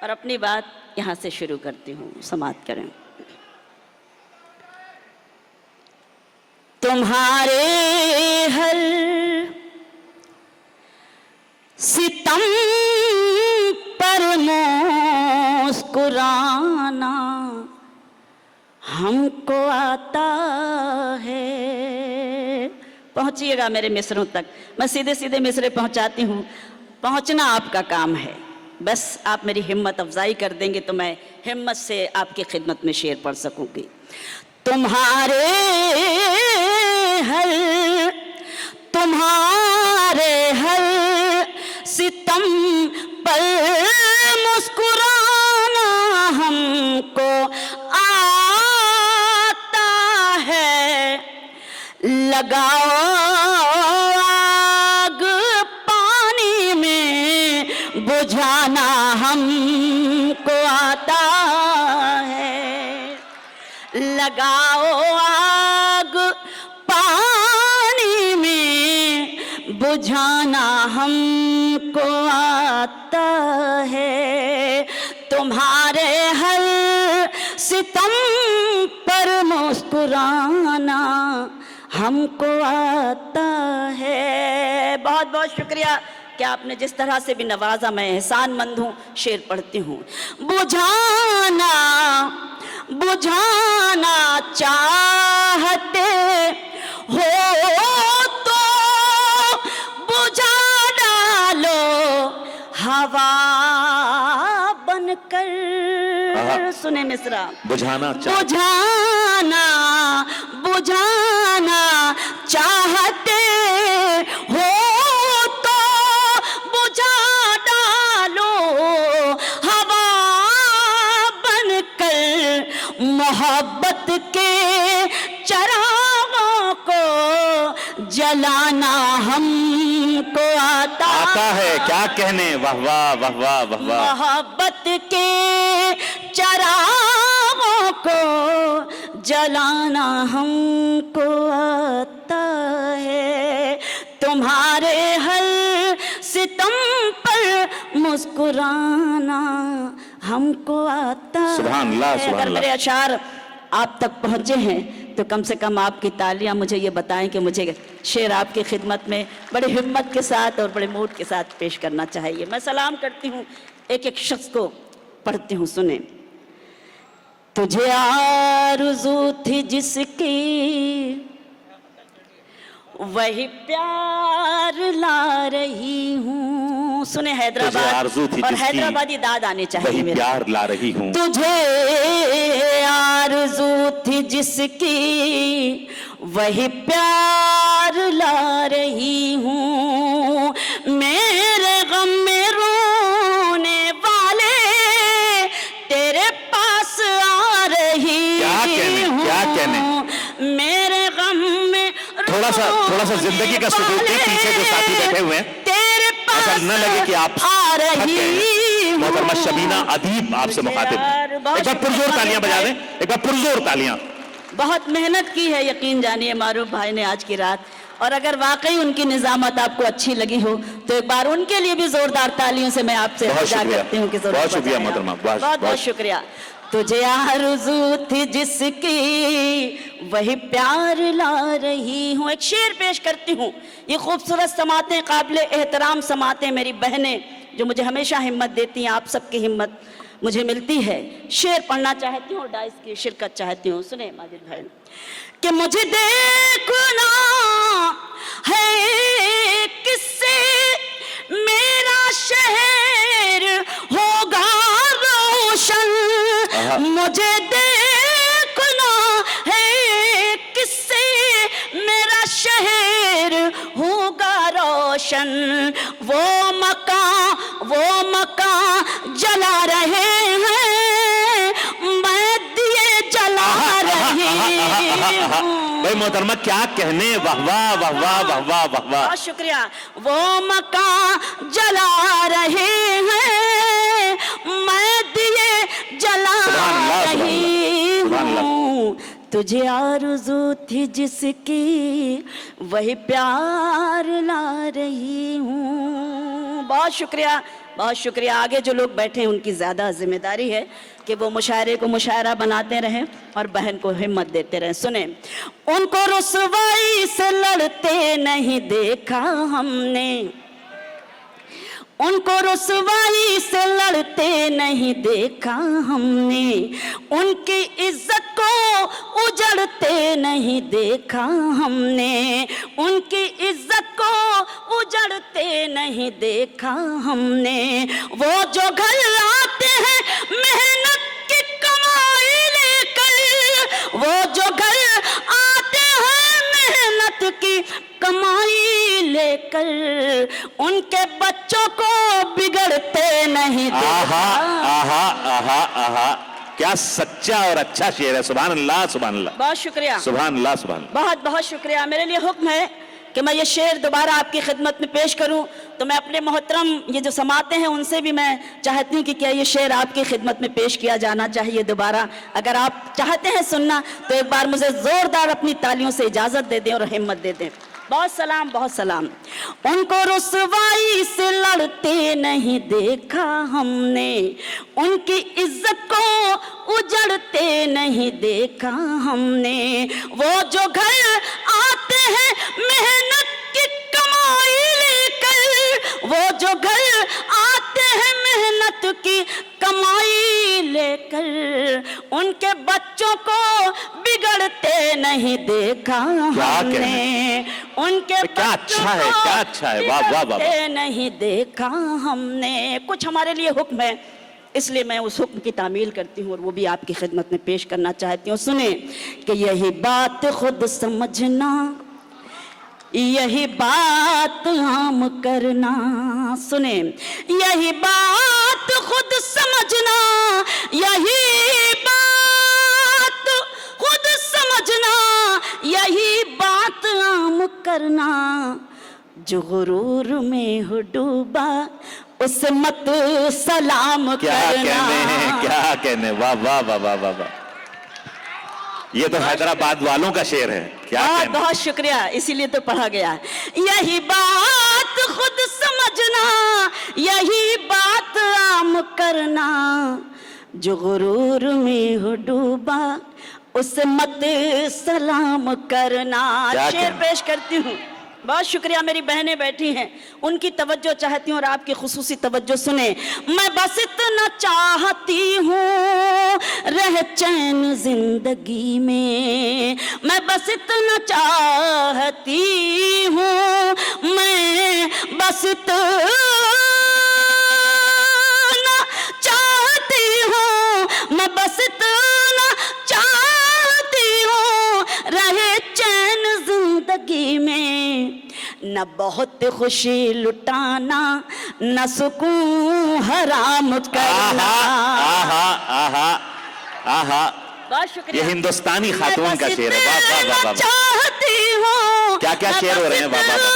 और अपनी बात यहाँ से शुरू करती हूँ, समाप्त करें। तुम्हारे हर सितम पर मुस्कुराना हमको आता है। पहुंचिएगा मेरे मिसरों तक, मैं सीधे सीधे मिसरे पहुंचाती हूँ, पहुंचना आपका काम है। बस आप मेरी हिम्मत अफजाई कर देंगे तो मैं हिम्मत से आपकी खिदमत में शेर पढ़ सकूंगी। तुम्हारे हर सितम पर मुस्कुराना हमको आता है। लगाओ आग पानी में बुझाना हमको आता है। लगाओ आग पानी में बुझाना हमको आता है। तुम्हारे हर सितम पर मुस्कुराना हमको आता है। बहुत बहुत शुक्रिया कि आपने जिस तरह से भी नवाजा, मैं एहसानमंद हूँ। शेर पढ़ती हूँ। बुझाना चाहते हो तो बुझा डालो हवा बनकर। सुने मिसरा। बुझाना चाहते हो तो बुझा डालो हवा बनकर। मोहब्बत के चरागों को जलाना हमको आता है। क्या कहने, वाह वाह वाह वाह वाह वाह। मोहब्बत के चरागों को जलाना हमको आता है। तुम्हारे हर सितम पर मुस्कुराना हमको आता है। सुभान अल्लाह, सुभान अगर अल्लाह। मेरे अशार आप तक पहुंचे हैं तो कम से कम आपकी तालियां मुझे ये बताएं कि मुझे शेर आपकी खिदमत में बड़ी हिम्मत के साथ और बड़े मूड के साथ पेश करना चाहिए। मैं सलाम करती हूँ, एक एक शख्स को पढ़ती हूँ। सुने। तुझे आरज़ू थी जिसकी वही प्यार ला रही हूँ। सुने हैदराबाद और हैदराबादी दाद आने चाहिए। वही प्यार ला रही हूँ। तुझे आरज़ू थी जिसकी वही प्यार ला रही हूँ। मेरे गम में रोने वाले तेरे पास आ रही हूँ। क्या कहने। मेरे गम में थोड़ा सा जिंदगी का सुकून दे। पीछे जो साथी बैठे हुए हैं, तेरे पास ऐसा न लगे कि आप आ रही। मोहतरमा शबीना अदीब आपसे मुखातिब। एक बार पुरजोर तालियां बजा दें, एक बार पुरजोर तालियां। बहुत मेहनत की है, यकीन जानिए मारूफ भाई ने आज की रात। और अगर वाकई उनकी निजामत आपको अच्छी लगी हो तो एक बार उनके लिए भी जोरदार तालियों से मैं आपसे इल्तिजा करती हूँ कि बहुत शुक्रिया मोहतरमा, बहुत बहुत शुक्रिया। तुझे आरज़ू थी जिसकी वही प्यार ला रही हूँ। एक शेर पेश करती हूँ। ये खूबसूरत समातें, काबिल एहतराम समातें, मेरी बहनें जो मुझे हमेशा हिम्मत देती हैं, आप सबकी हिम्मत मुझे मिलती है। शेर पढ़ना चाहती हूँ, डाइस की शिरकत चाहती हूँ। सुने माजिद भाई कि मुझे देखना है किससे मेरा शहर होगा रोशन। मुझे देखना है किससे मेरा शहर होगा रोशन। वो मकान जला रहे हैं, मैं दिए जला रही हूँ। भाई मोहतरमा क्या कहने, वाह वाह वाह वाह वाह वाह वाह वाह। बहुत शुक्रिया। वो मकान जला रहे हैं, मैं दिए जला रही हूँ। तुझे आरज़ू थी जिसकी वही प्यार ला रही हूँ। बहुत शुक्रिया, बहुत शुक्रिया। आगे जो लोग बैठे हैं उनकी ज़्यादा जिम्मेदारी है कि वो मुशायरे को मुशायरा बनाते रहें और बहन को हिम्मत देते रहें। सुने, उनको रुसवाई से लड़ते नहीं देखा हमने, उनको रुसवाई से लड़ते नहीं देखा हमने, उनकी इज्जत को उजड़ते नहीं देखा हमने, उनकी इज्जत को उजड़ते नहीं देखा हमने। वो जो घर आते हैं मेहनत की कमाई लेकर, वो जो घर आते हैं मेहनत की कमाई लेकर, उनके बच्चों को बिगड़ते नहीं देखा। आहा आहा आहा आहा, क्या सच्चा और अच्छा शेर है। सुभान अल्लाह, सुभान अल्लाह, बहुत शुक्रिया, सुभान अल्लाह, सुभान अल्लाह। बहुत बहुत शुक्रिया। मेरे लिए हुक्म है कि मैं ये शेर दोबारा आपकी खिदमत में पेश करूं, तो मैं अपने मोहतरम ये जो समाते हैं उनसे भी मैं चाहती हूँ कि क्या ये शेर आपकी खिदमत में पेश किया जाना चाहिए दोबारा। अगर आप चाहते हैं सुनना तो एक बार मुझे जोरदार अपनी तालियों से इजाज़त दे दें और हिम्मत दे दें। बहुत सलाम, बहुत सलाम। उनको रुसवाई से लड़ते नहीं देखा हमने, उनकी इज्जत को उजड़ते नहीं देखा हमने। वो जो घर आते हैं मेहनत की कमाई लेकर, वो जो घर आते हैं मेहनत की कमाई लेकर, उनके बच्चों को बिगड़ते नहीं देखा हमने, उनके क्या अच्छा है, क्या अच्छा है, वाह वाह वाह। बिगड़ते नहीं देखा हमने। कुछ हमारे लिए हुक्म है, इसलिए मैं उस हुक्म की तामील करती हूँ और वो भी आपकी खिदमत में पेश करना चाहती हूँ। सुने कि यही बात खुद समझना, यही बात हम करना। सुने, यही बात खुद समझना, यही बात खुद समझना, यही बात हम करना। जो गुरूर में हो डूबा उसे मत सलाम क्या करना। कहने, क्या कहने, वाह वाह वाह वाह वाह वाह। ये तो हैदराबाद वालों का शेर है। क्या बहुत कहने? बहुत शुक्रिया, इसीलिए तो पढ़ा गया। यही बात खुद समझना, यही बात आम करना। जो गुरूर में हो डूबा उसे मत सलाम करना। क्या शेर कहना? पेश करती हूँ। बहुत शुक्रिया, मेरी बहनें बैठी हैं, उनकी तवज्जो चाहती हूँ और आपकी खुसूसी तवज्जो सुने। मैं बस इतना चाहती हूँ रह चैन जिंदगी में, मैं बस इतना चाहती हूँ, मैं बस इतना चाहती हूँ, मैं बस इतना चाहती हूँ रहे चैन जिंदगी में। न बहुत खुशी लुटाना, न सुकून हराम करना। आहा आहा आहा, बहुत शुक्रिया। ये हिंदुस्तानी खातून का शेर है। वाह वाह वाह वाह। चाहती हूँ, क्या क्या शेर हो रहे हैं। वाह वाह वाह।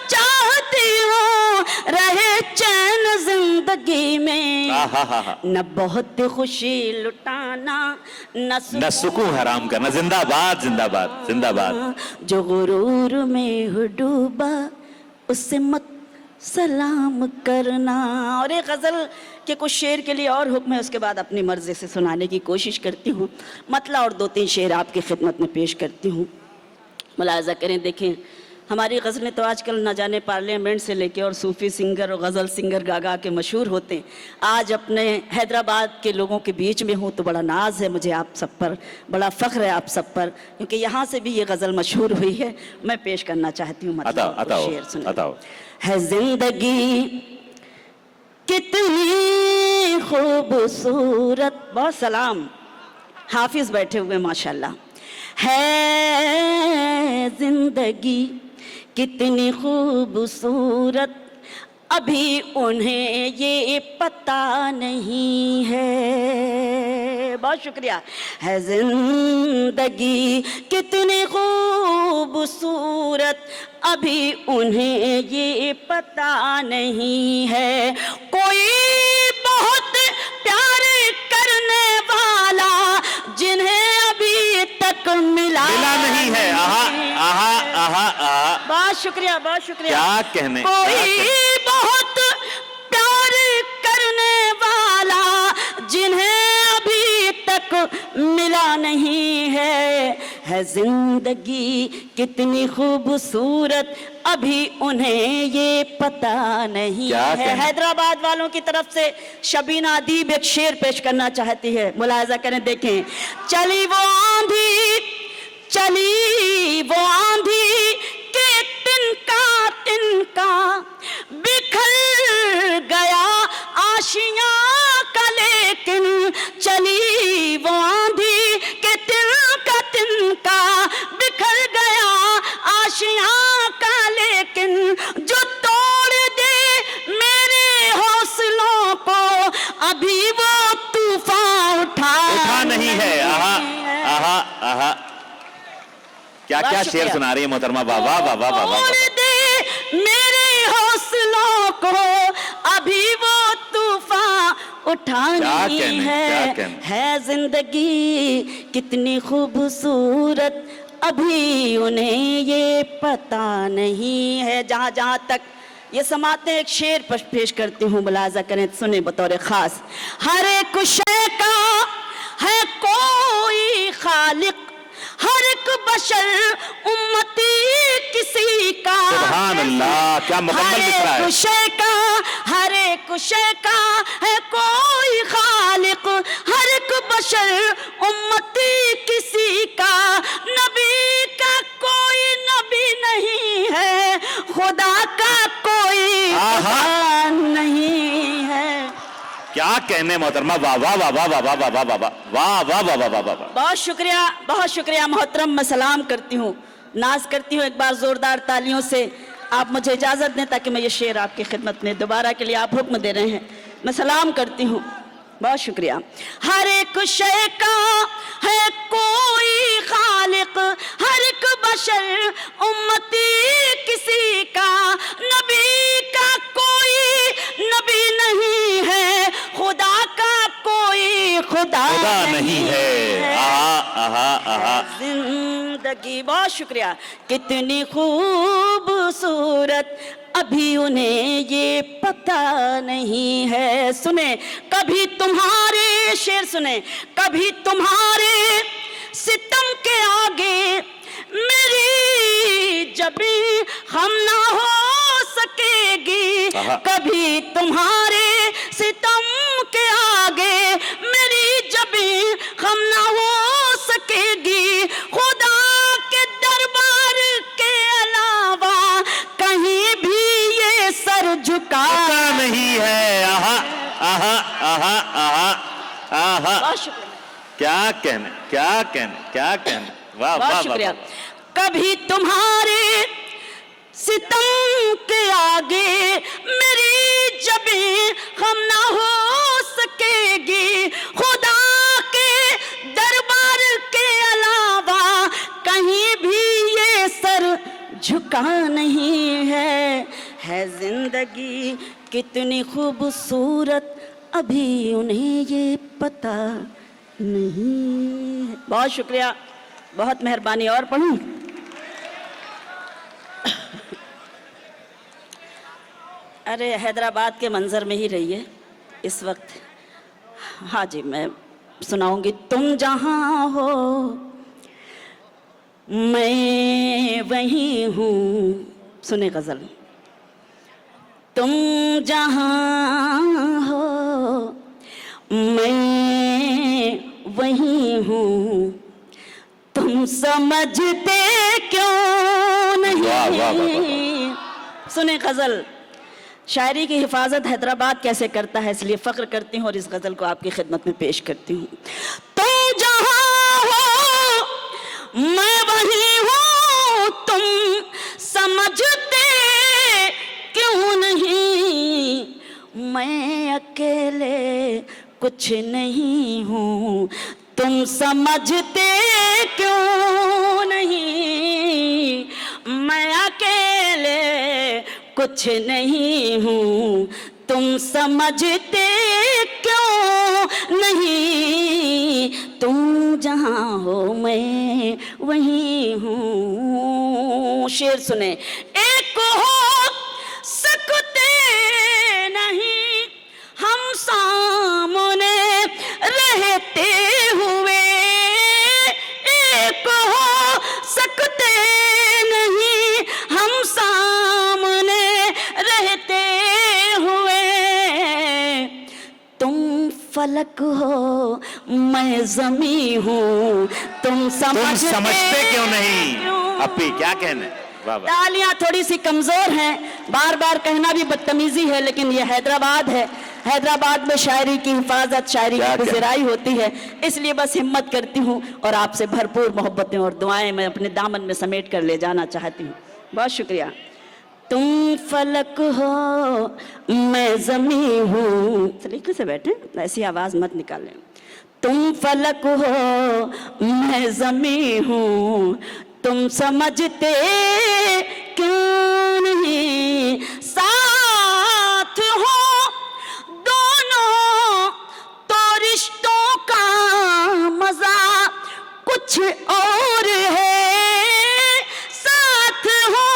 चाहती हूँ रहे चैन जिंदगी में। आहा, न बहुत खुशी लुटाना, न सुकून हराम करना। जिंदाबाद जिंदाबाद जिंदाबाद। जो गुरूर में हो डूबा उससे मत सलाम करना। और एक गज़ल के कुछ शेर के लिए और हुक्म है, उसके बाद अपनी मर्ज़ी से सुनाने की कोशिश करती हूँ। मतला और दो तीन शेर आपकी खिदमत में पेश करती हूँ। मुलाज़ा करें, देखें हमारी गज़लें तो आजकल न जाने पार्लियामेंट से लेके और सूफ़ी सिंगर और गज़ल सिंगर गा गा के मशहूर होते हैं। आज अपने हैदराबाद के लोगों के बीच में हूँ तो बड़ा नाज है मुझे आप सब पर, बड़ा फ़ख्र है आप सब पर, क्योंकि यहाँ से भी ये गज़ल मशहूर हुई है। मैं पेश करना चाहती हूँ। शेर सुनिए। है ज़िंदगी कितनी खूबसूरत, बहुत सलाम, हाफिज़ बैठे हुए माशाल्लाह। है ज़िंदगी कितनी खूबसूरत, अभी उन्हें ये पता नहीं है। बहुत शुक्रिया। है ज़िंदगी कितनी खूबसूरत, अभी उन्हें ये पता नहीं है। कोई बहुत प्यार करने वाला जिन्हें अभी तक मिला नहीं है। आहा आहा आहा आहा। बहुत शुक्रिया, बहुत शुक्रिया। क्या कहने। कोई बहुत नहीं है जिंदगी कितनी खूबसूरत अभी उन्हें ये पता नहीं क्या है। कहना? हैदराबाद वालों की तरफ से शबीना अदीब एक शेर पेश करना चाहती है, मुलाहिजा करें, देखें। चली वो आंधी, चली वो आंधी के तिनका बिखर गया आशियां का, लेकिन चली वो आंधी के तिनका बिखर गया आशियां का, लेकिन जो तोड़ दे मेरे हौसलों को अभी वो तूफान उठा नहीं है। आहा आहा आहा, क्या क्या शेर सुना रही है मोहतरमा। बाबा बाबा बाबा, तोड़ दे मेरे हौसलों को अभी वो तूफान उठा नहीं है जिंदगी कितनी खूबसूरत अभी उन्हें ये पता नहीं है। जहां जहां तक ये समाते एक शेर पेश करती हूँ, मुलाजा करें, सुने बतौर खास। हर एक शय का है कोई खालिक, हर एक बशर उम्मती किसी का। सुभान अल्लाह, क्या मुकम्मल लिख रहा है। हर एक शय का है कोई खालिक, हर एक बशर उम्मती किसी का। नबी का कोई नबी नहीं है, खुदा का कोई खुदा नहीं है। क्या कहने मोहतरमा। वाह वाह वाह वाह वाह वाह वाह वाह वाह वाह वाह वाह वाह वाह। बहुत शुक्रिया मोहतरम। मैं सलाम करती हूँ, नाज करती हूँ एक बार जोरदार तालियों से। आप मुझे इजाज़त दें ताकि मैं ये शेर आपकी खिदमत में दोबारा के लिए आप हुक्म दे रहे हैं, मैं सलाम करती हूँ। बहुत शुक्रिया। हर एक शय का है कोई खालिक, हर एक बशर उम्मती किसी का। नबी का कोई नबी नहीं है, खुदा का कोई खुदा नहीं है। आहा आहा आहा, जिंदगी। बहुत शुक्रिया। कितनी खूबसूरत अभी उन्हें ये पता नहीं है। सुने कभी तुम्हारे शेर, सुने कभी तुम्हारे सितम के आगे मेरी जबी हम ना हो सकेगी। कभी तुम्हारे सितम के आगे मेरी जबी हम ना हो सकेगी। खुदा के दरबार के अलावा कहीं भी ये सर झुका नहीं है। आहा आहा आहा आहा आहा, बहुत शुक्रिया। क्या कहने, क्या कहने, क्या कहने। वाह वाह शुक्रिया। वाह। कभी तुम्हारे सितम के आगे मेरी जबी हम ना हो सकेगी। खुदा के दरबार के अलावा कहीं भी ये सर झुका नहीं है जिंदगी कितनी खूबसूरत अभी उन्हें ये पता नहीं है। बहुत शुक्रिया, बहुत मेहरबानी। और पढ़ूं? अरे हैदराबाद के मंजर में ही रहिए इस वक्त। हाँ जी, मैं सुनाऊंगी। तुम जहाँ हो मैं वहीं हूँ। सुने गजल। तुम जहाँ हो मैं वहीं हूँ, तुम समझते क्यों नहीं। वाह वाह वाह। सुने गजल। शायरी की हिफाजत हैदराबाद कैसे करता है, इसलिए फख्र करती हूँ और इस गजल को आपकी खिदमत में पेश करती हूँ। तुम जहाँ हो मैं वहीं हूँ, तुम समझते क्यों नहीं। मैं अकेले कुछ नहीं हूँ, तुम समझते क्यों नहीं। मैं अकेले कुछ नहीं हूँ, तुम समझते क्यों नहीं। तुम जहाँ हो मैं वहीं हूँ। शेर सुने। एक हो सकते नहीं हम सामने रहते हुए, फलक हो मैं जमी हूँ, तुम समझते क्यों नहीं? अपी क्या कहने? वाह वाह। तालियां थोड़ी सी कमजोर हैं, बार बार कहना भी बदतमीजी है, लेकिन ये हैदराबाद है, हैदराबाद में शायरी की हिफाजत, शायरी की गुजराई होती है, इसलिए बस हिम्मत करती हूँ और आपसे भरपूर मोहब्बतें और दुआएं मैं अपने दामन में समेट कर ले जाना चाहती हूँ। बहुत शुक्रिया। तुम फलक हो मैं जमी हूँ, सलीके से बैठे, ऐसी आवाज मत निकालें। तुम फलक हो मैं जमी हूँ, तुम समझते क्यों नहीं? साथ हो दोनों तो रिश्तों का मजा कुछ और है, साथ हो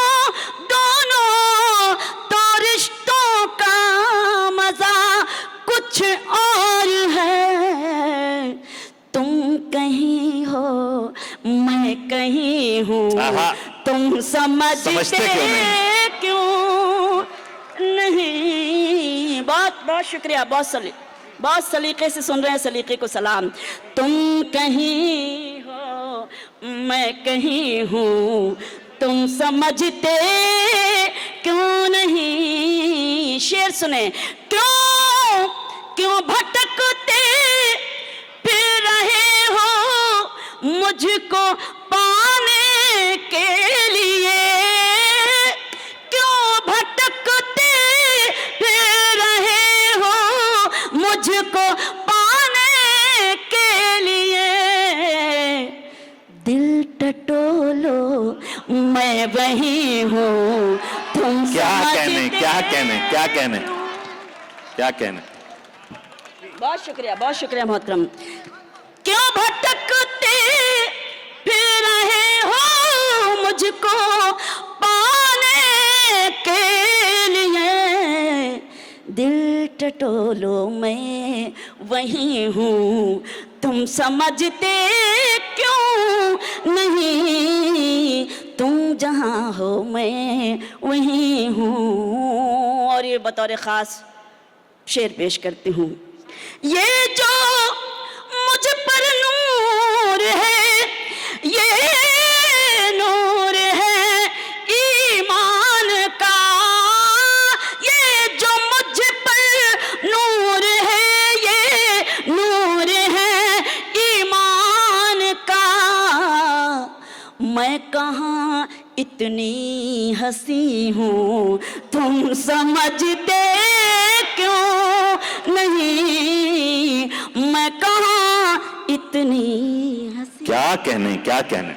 दोनों तो रिश्तों का मजा कुछ और है। तुम कहीं हो मैं कहीं हूँ, तुम समझते क्यों नहीं? बहुत बहुत शुक्रिया, बहुत सलीके से सुन रहे हैं, सलीके को सलाम। तुम कहीं हो मैं कहीं हूँ, तुम समझते क्यों नहीं? शेर सुने। क्यों भटकते फिर रहे हो मुझको पाने के लिए? क्यों भटकते फिर रहे हो मुझको पाने के लिए? दिल टटोलो मैं वही हूँ, तुम क्या कहने? बहुत शुक्रिया मोहतरम। क्यों भटकते फिर रहे हो मुझको पाने के लिए? दिल टटोलो मैं वही हूँ, तुम समझते क्यों नहीं? तुम जहाँ हो मैं वही हूँ। और ये बतौर ख़ास शेर पेश करती हूँ। ये जो मुझ पर नूर है, ये नूर है ईमान का। ये जो मुझ पर नूर है, ये नूर है ईमान का। मैं कहाँ इतनी हंसी हूँ, तुम समझते क्यों नहीं? मैं कहाँ इतनी हंसी। क्या कहने?